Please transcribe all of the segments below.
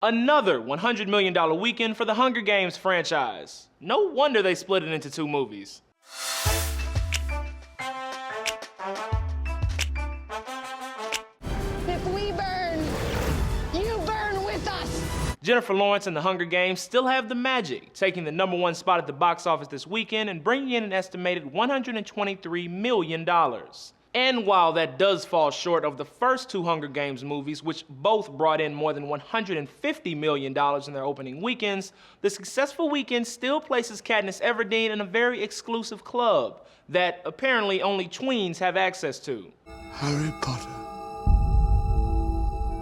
Another $100 million weekend for the Hunger Games franchise. No wonder they split it into 2 movies. If we burn, you burn with us. Jennifer Lawrence and the Hunger Games still have the magic, taking the #1 spot at the box office this weekend and bringing in an estimated $123 million. And while that does fall short of the first 2 Hunger Games movies, which both brought in more than $150 million in their opening weekends, the successful weekend still places Katniss Everdeen in a very exclusive club that apparently only tweens have access to. Harry Potter,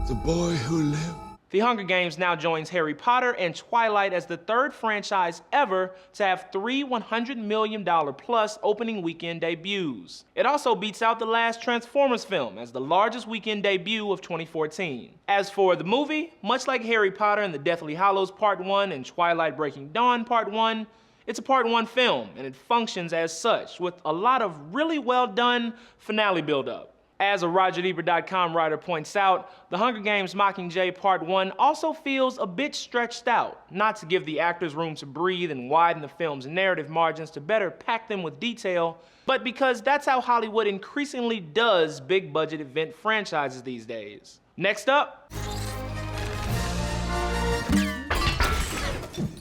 the boy who lived. The Hunger Games now joins Harry Potter and Twilight as the 3rd franchise ever to have 3 $100 million plus opening weekend debuts. It also beats out the last Transformers film as the largest weekend debut of 2014. As for the movie, much like Harry Potter and the Deathly Hallows Part 1 and Twilight Breaking Dawn Part 1, it's a Part 1 film and it functions as such with a lot of really well done finale build-up. As a RogerEbert.com writer points out, The Hunger Games Mockingjay Part 1 also feels a bit stretched out, not to give the actors room to breathe and widen the film's narrative margins to better pack them with detail, but because that's how Hollywood increasingly does big-budget event franchises these days. Next up,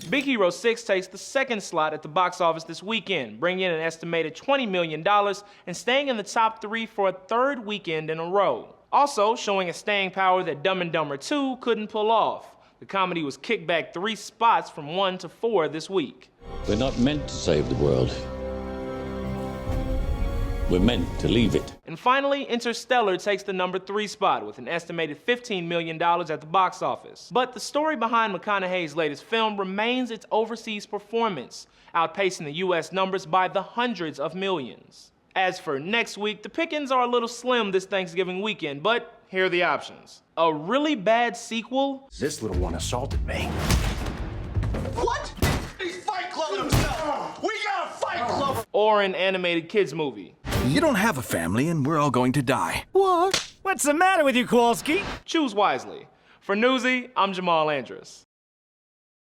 Big Hero 6 takes the 2nd slot at the box office this weekend, bringing in an estimated $20 million and staying in the top 3 for a 3rd weekend in a row. Also showing a staying power that Dumb and Dumber 2 couldn't pull off. The comedy was kicked back 3 spots from 1 to 4 this week. We're not meant to save the world. We're meant to leave it. And finally, Interstellar takes the #3 spot with an estimated $15 million at the box office. But the story behind McConaughey's latest film remains its overseas performance, outpacing the US numbers by the hundreds of millions. As for next week, the pickings are a little slim this Thanksgiving weekend, but here are the options. A really bad sequel? This little one assaulted me. What? He's Fight Clubbing himself! We got a Fight Club! Or an animated kids movie? You don't have a family and we're all going to die. What? What's the matter with you, Kowalski? Choose wisely. For Newsy, I'm Jamal Andrus.